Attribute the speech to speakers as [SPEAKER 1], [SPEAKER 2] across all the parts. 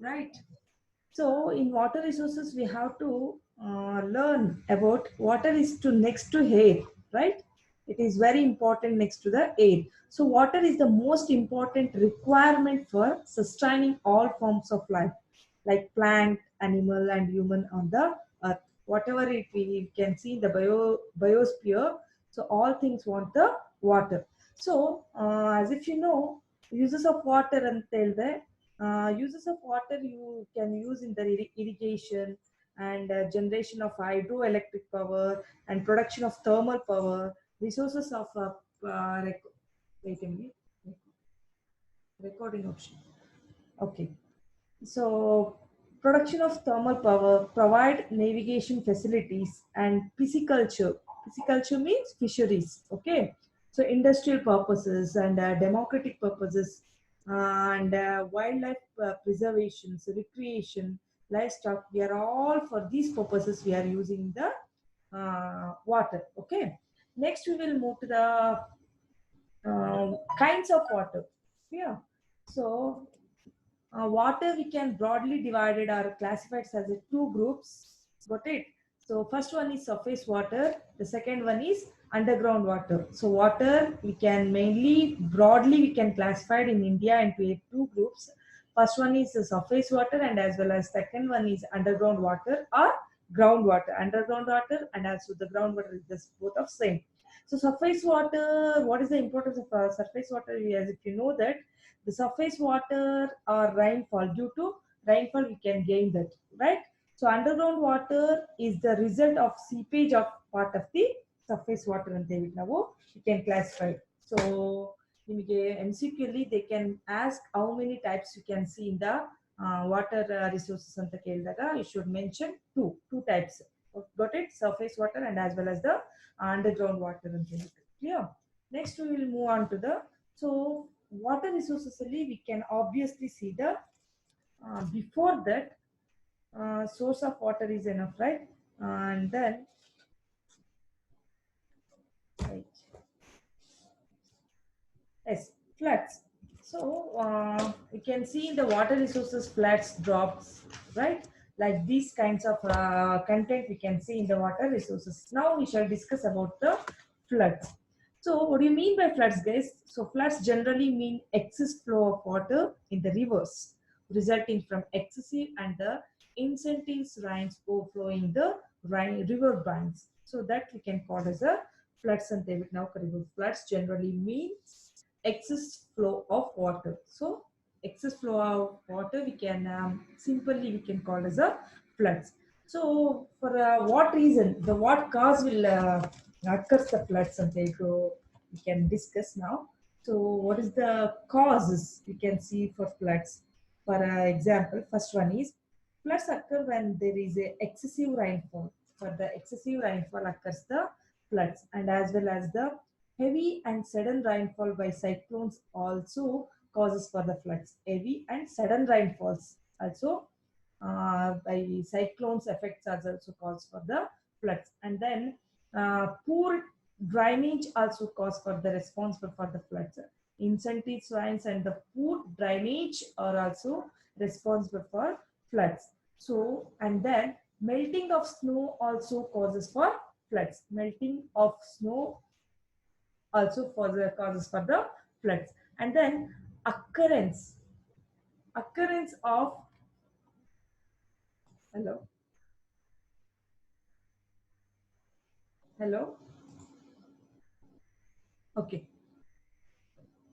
[SPEAKER 1] right? So in water resources, we have to learn about water is to next to air, right? It is very important next to the air. So water is the most important requirement for sustaining all forms of life, like plant, animal, and human on the earth. Whatever it we can see in the biosphere, so all things want the water. So as if you know, uses of water and tell the uses of water you can use in the irrigation and generation of hydroelectric power and production of thermal power, resources of wait a minute, recording option. Okay, so production of thermal power, provide navigation facilities and pisciculture. Pisciculture means fisheries. Okay, so industrial purposes and democratic purposes and wildlife preservation, so recreation, livestock. We are all for these purposes. We are using the water. Okay. Next, we will move to the kinds of water. Yeah. So water we can broadly divided or classified as a two groups. Got it? So first one is surface water. The second one is underground water. So water we can mainly broadly we can classify in India into two groups. First one is the surface water and as well as second one is underground water or groundwater. Underground water and also the groundwater is just both of same. So surface water, what is the importance of surface water? As if you know that the surface water or rainfall, due to rainfall we can gain that, right? So underground water is the result of seepage of part of the surface water and they ನಾವು we can classify. So ನಿಮಗೆ MCQಲ್ಲಿ they can ask how many types you can see in the water resources ಅಂತ ಕೇಳಿದಾಗ you should mention two types. Got it? Surface water and as well as the underground water ಅಂತ ಹೇಳ್ಬಿಟ್ಟು. Clear? Next we will move on to the so water resources ಅಲ್ಲಿ we can obviously see the before that source of water is enough, right? And then right, yes, floods. So we can see in the water resources floods, droughts, right? Like these kinds of content we can see in the water resources. Now we shall discuss about the floods. So what do you mean by floods, guys? So floods generally mean excess flow of water in the rivers, resulting from excessive and the incentives rains overflowing the river banks. So that we can call as a floods and they now floods generally means excess flow of water. So excess flow of water we can simply we can call as a floods. So for what reason, the what cause will occurs the floods and we can discuss now. So what is the causes we can see for floods? For example, first one is floods occur when there is a excessive rainfall. For the excessive rainfall occurs the floods and as well as the heavy and sudden rainfall by cyclones also causes for the floods. Heavy and sudden rainfalls also by cyclones effects are also cause for the floods. And then poor drainage also cause for the responsible for the floods. Incentive rains and the poor drainage are also responsible for floods. So and then melting of snow also causes for floods. Melting of snow also for the causes for the floods. And then occurrence of hello hello okay,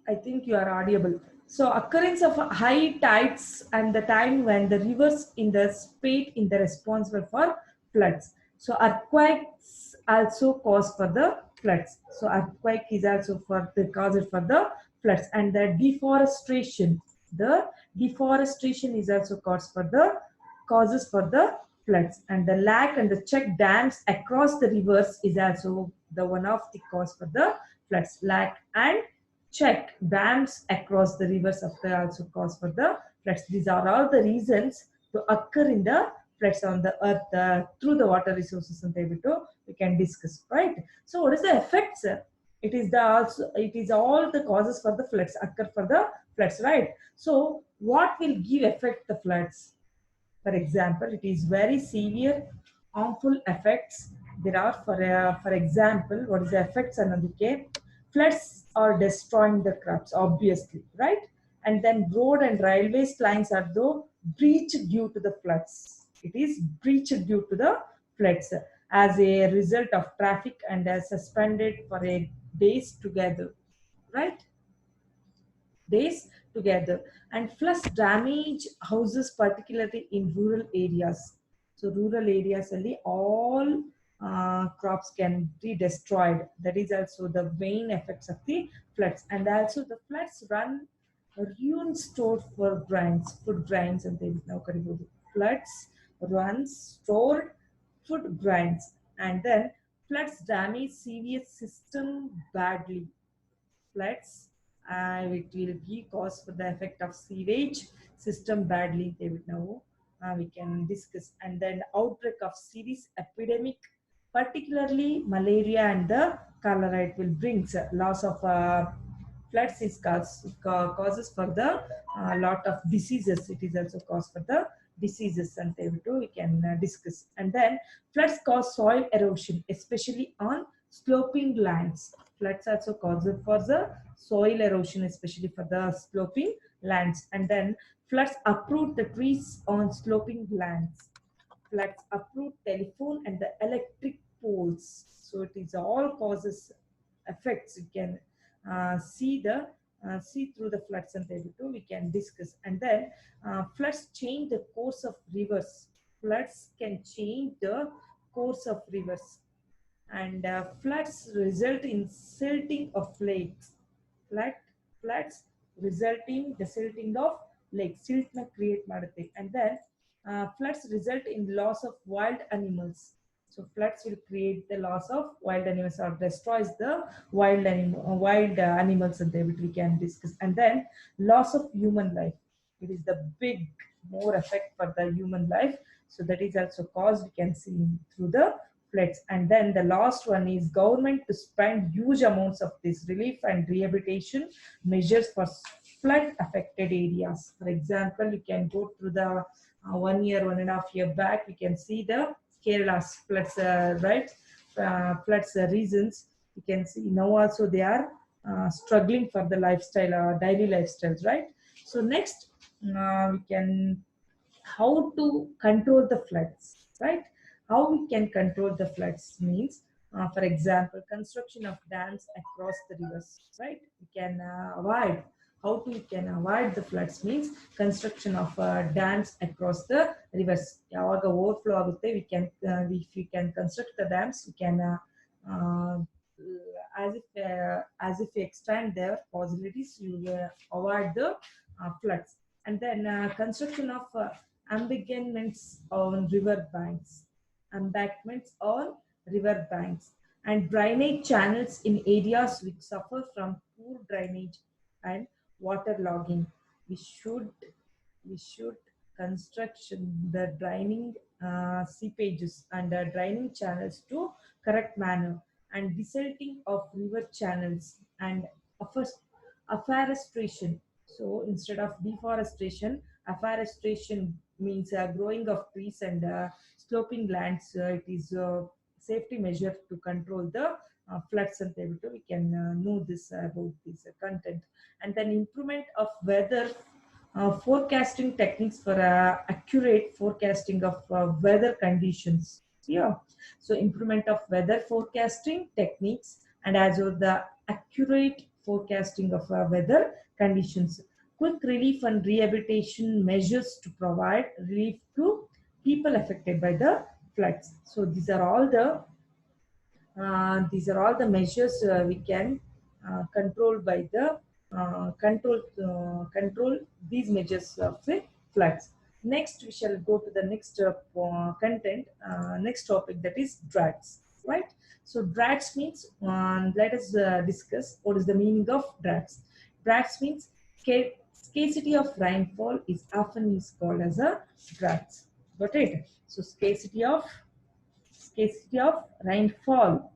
[SPEAKER 1] I think you are audible. So occurrence of high tides and the time when the rivers in the spate in the responsible for floods. So earthquakes also cause for the floods. So earthquake is also for the cause for the floods and the deforestation. The deforestation is also causes for the floods and the lack and the check dams across the rivers is also the one of the cause for the floods. Lack and check dams across the rivers of the also cause for the floods. These are all the reasons to occur in the floods on the earth through the water resources and we can discuss, right? So what is the effects? It is all the causes for the floods occur for the floods, right? So what will give effect the floods? For example, it is very severe, harmful effects. There are, for example, what is the effects on the decay? Floods are destroying the crops, obviously, right? And then road and railways lines are though breached due to the floods. It is breached due to the floods as a result of traffic and suspended for a days together, right? Days together. And floods damage houses, particularly in rural areas. So rural areas only all crops can be destroyed. That is also the main effects of the floods. And also the floods run ruin store for grains, food grains, and they now floods run stored food grains. And then floods damage serious system badly. Floods, it will give cause for the effect of sewage system badly. They will know. We can discuss. And then outbreak of serious epidemic, particularly malaria and the cholera. It will bring loss of floods is causes for the lot of diseases. It is also cause for the diseases, and they will do we can discuss. And then floods cause soil erosion, especially on sloping lands. Floods also cause it for the soil erosion, especially for the sloping lands. And then floods uproot the trees on sloping lands. Floods uproot telephone and the electric poles. So it is all causes effects. You can see through the floods, and everything we can discuss. And then floods change the course of rivers. Floods can change the course of rivers. And floods result in silting of lakes. Flood, floods resulting the silting of lakes. Silt na create ಮಾಡುತ್ತೆ. And then floods result in loss of wild animals. So floods will create the loss of wild animals or destroys the wild animals, and which we can discuss. And then loss of human life. It is the big more effect for the human life. So that is also caused, we can see through the floods. And then the last one is government to spend huge amounts of this relief and rehabilitation measures for flood affected areas. For example, you can go through the 1 year, 1.5 year back, we can see the Kerala's floods, right? Floods reasons. You can see now also they are struggling for the lifestyle, daily lifestyles, right? So next, we can how to control the floods, right? How we can control the floods means, for example, construction of dams across the rivers, right? We can avoid. How to we can avoid the floods means construction of dams across the rivers. ಯಾವಾಗ overflow ಆಗುತ್ತೆ, we can if we can construct the dams, we can uh, as if we expand their possibilities, you will avoid the floods. And then construction of embankments on river banks, embankments on river banks, and drainage channels in areas which suffer from poor drainage and waterlogging. We should we should construction the draining seepages and draining channels to correct manner, and desilting of river channels, and afforestation. So instead of deforestation, afforestation means growing of trees and sloping lands. It is a safety measure to control the floods, and everything. We can know this about this content. And then improvement of weather forecasting techniques for accurate forecasting of weather conditions. Yeah, so improvement of weather forecasting techniques, and as well the accurate forecasting of weather conditions. Quick relief and rehabilitation measures to provide relief to people affected by the floods. So these are all the measures we can control by the control these measures of the floods. Next, we shall go to the next content, next topic, that is droughts. Right. So droughts means, let us discuss what is the meaning of droughts. Droughts means scarcity of rainfall is often is called as a droughts. Got it? So scarcity of rainfall,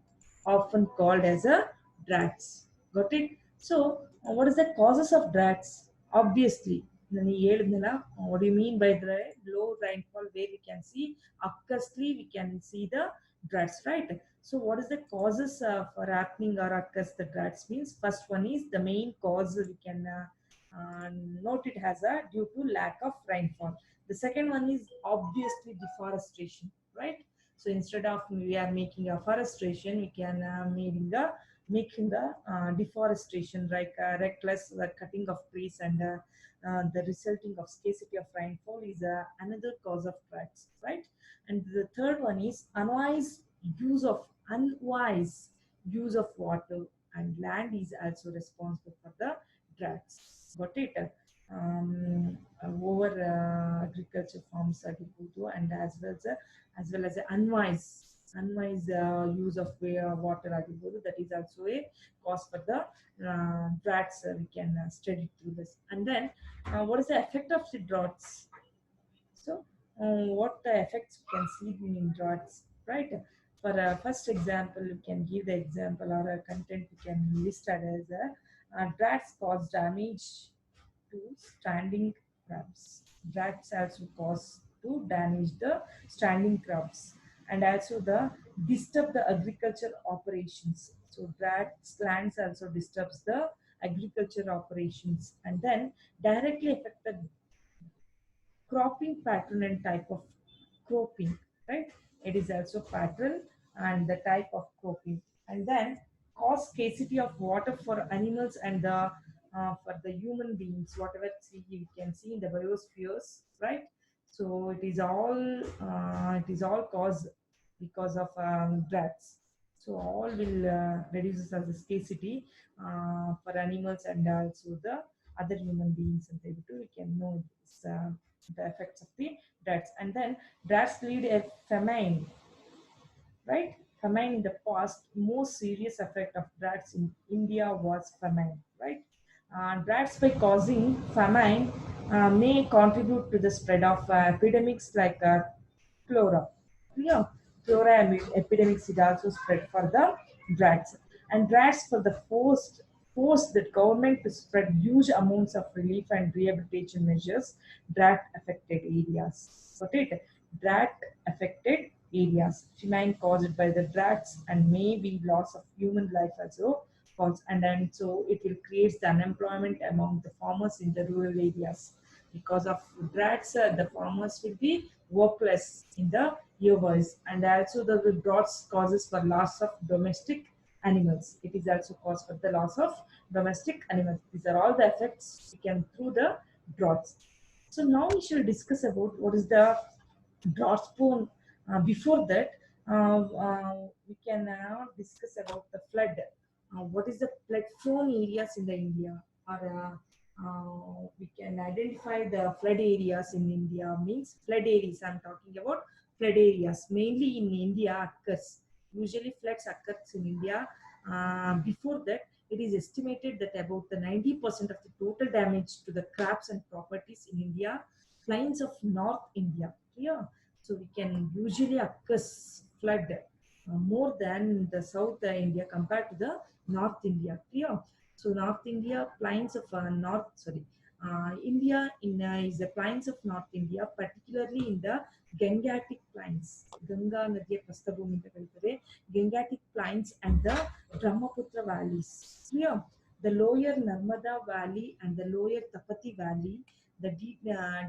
[SPEAKER 1] often called as a droughts. Got it? So, what is the causes of droughts? Obviously, what do you mean by the low rainfall where we can see occurrently we can see the droughts, right? So, what is the causes for happening or occurs the droughts means? First one is the main cause we can note it as a due to lack of rainfall. The second one is obviously deforestation, right? So instead of we are making a forestation, we can making the deforestation, like reckless cutting of trees, and the resulting of scarcity of rainfall is another cause of droughts, right? And the third one is unwise use of water and land is also responsible for the droughts. Got it? Over agriculture farms agriculture and as well as unwise use of water agriculture, that is also a cause for the droughts. We can study through this. And then what is the effect of the droughts? So, what the effects you can see in droughts, right? For a first example, you can give the example or a content you can list it as droughts cause damage to standing crops. Droughts also cause to damage the standing crops and also the disturb the agriculture operations. So droughts lands also disturbs the agriculture operations and then directly affect the cropping pattern and type of cropping, right? It is also pattern and the type of cropping. And then cause scarcity of water for animals and the for the human beings, whatever you can see in the biospheres, right? So it is all caused because of droughts. So all will reduces as a scarcity for animals and also the other human beings, and they too we can know this, the effects of the droughts. And then droughts lead a famine, right? Famine in the past, most serious effect of droughts in India was famine, right? Droughts by causing famine may contribute to the spread of epidemics like cholera. Yeah, cholera epidemics is also spread for the droughts. And droughts for the forced the government to spread huge amounts of relief and rehabilitation measures drought affected areas. Got it? Drought affected areas. Famine caused by the droughts and maybe loss of human life also cause, and then so it will create the unemployment among the farmers in the rural areas. Because of droughts, the farmers will be workless in the yearwise, and also the droughts causes for loss of domestic animals. It is also cause for the loss of domestic animals. These are all the effects we can through the droughts. So now we shall discuss about what is the drought prone. Before that, we can discuss about the flood. What is the flood prone areas in the India? Or we can identify the flood areas in India. Means flood areas. I'm talking about flood areas mainly in India occurs. Usually floods occurs in India. Before that, it is estimated that about the 90% of the total damage to the crops and properties in India plains of North India. Yeah, so we can usually occurs flood more than the South India compared to the North India. Yeah, so North India plains of North sorry. India is the plains of North India, particularly in the Gangetic plains. Ganga Nadiya Prasthabhumi ಅಂತ ಕರೀತಾರೆ. Gangetic plains and the Brahmaputra valleys. Yeah, the lower Narmada Valley and the lower Tapati Valley, the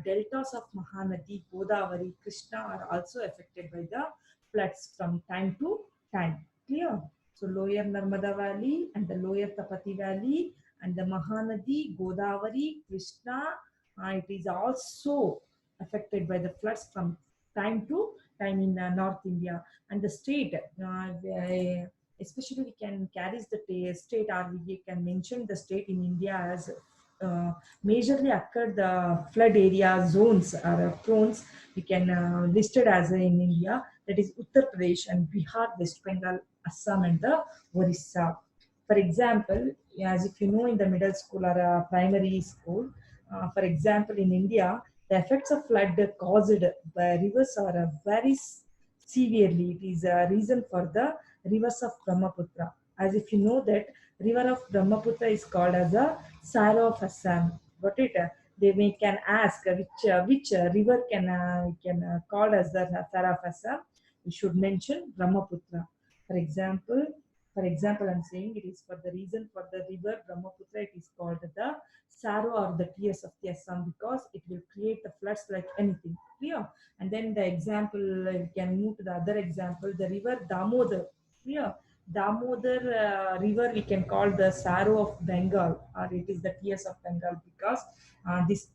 [SPEAKER 1] deltas of Mahanadi, Godavari, Krishna are also affected by the floods from time to time. Clear? So lower Narmada Valley and the lower Tapati Valley and the Mahanadi, Godavari, Krishna, it is also affected by the floods from time to time in North India. And the state, especially we can carry the state, or we can mention the state in India as majorly occurred the flood area zones or zones we can listed as in India, that is Uttar Pradesh and Bihar, West Bengal, Assam and the Orissa. For example, as if you know in the middle school or primary school, for example in India, the effects of flood caused by rivers are very severely. It is a reason for the rivers of Brahmaputra. As if you know that River of Brahmaputra is called as a Saro of Assam. Got it? They may can ask which river can call as the Saro of Assam. We should mention Brahmaputra. For example, I'm saying it is for the reason for the river Brahmaputra. It is called the Saro or the tears of the Assam because it will create the floods like anything. Clear? And then the example we can move to the other example. The river Damodar. Clear? Damodar river we can call the sorrow of Bengal, or it is the tears of Bengal because this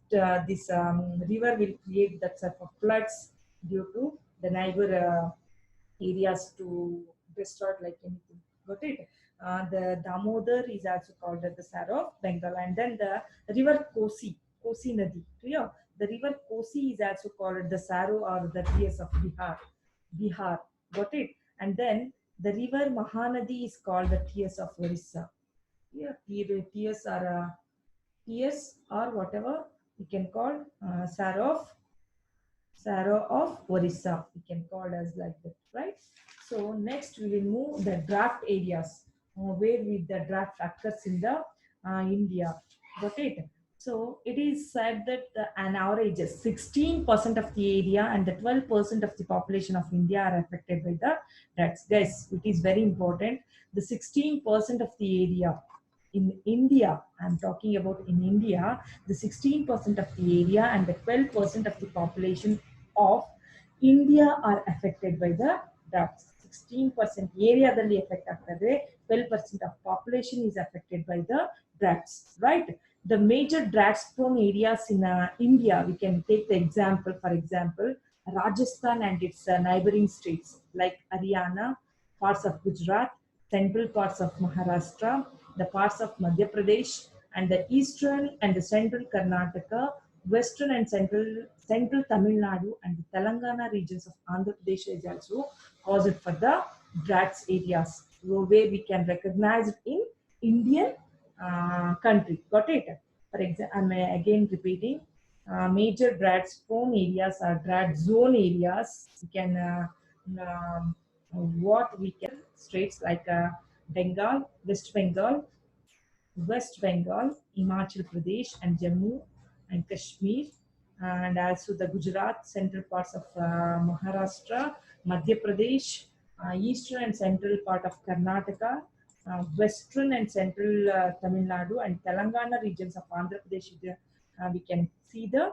[SPEAKER 1] river will create that sort of floods due to the neighbor areas to destroy like anything. Got it? The Damodar is also called as the sorrow of Bengal, and then the river Kosi Nadi. Clear? The river Kosi is also called the sorrow or the tears of Bihar. Got it? And then the river Mahanadi is called the tears of Orissa. Yeah, tears are tears or whatever we can call sorrow of Orissa. We can call as like that, right? So next we will move the draft areas where with the draft occurs in the India. Got it? So it is said that an average 16% of the area and the 12% of the population of India are affected by the droughts. Guys, it is very important. The 16% of the area in India, I'm talking about in India, the 16% of the area and the 12% of the population of India are affected by the droughts. 16% ಏರಿಯಾದಲ್ಲಿ effect ಆಗ್ತದೆ 12% of population is affected by the droughts, right? The major droughts prone areas in India, we can take the example, for example, Rajasthan and its neighboring states like Haryana, parts of Gujarat, central parts of Maharashtra, the parts of Madhya Pradesh, and the eastern and the central Karnataka, western and central Tamil Nadu, and the Telangana regions of Andhra Pradesh is also caused for the droughts areas where we can recognize it in Indian country. Got it? For example, I'm again repeating. Major droughts prone areas are drought zone areas. We can um, what we can states like West Bengal, Himachal Pradesh, and Jammu and Kashmir, and also the Gujarat, central parts of Maharashtra, Madhya Pradesh, eastern and central part of Karnataka, western and central Tamil Nadu, and Telangana regions of Andhra Pradesh. We can see the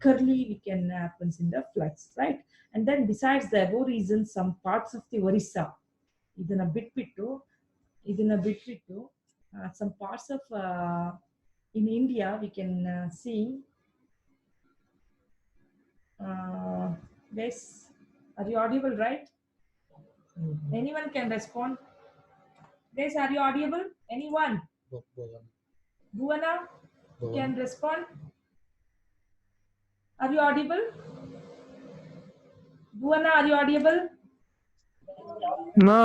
[SPEAKER 1] curly we can happens in the floods, right? And then besides the above reasons, some parts of the Orissa, ಇದನ್ನ ಬಿಟ್ಬಿಟ್ಟು some parts of in India we can see guys, are you audible, right? Anyone can respond. Guys, are you audible? Anyone? Bhuwana can respond. Are you audible? Bhuwana, are you audible?
[SPEAKER 2] No.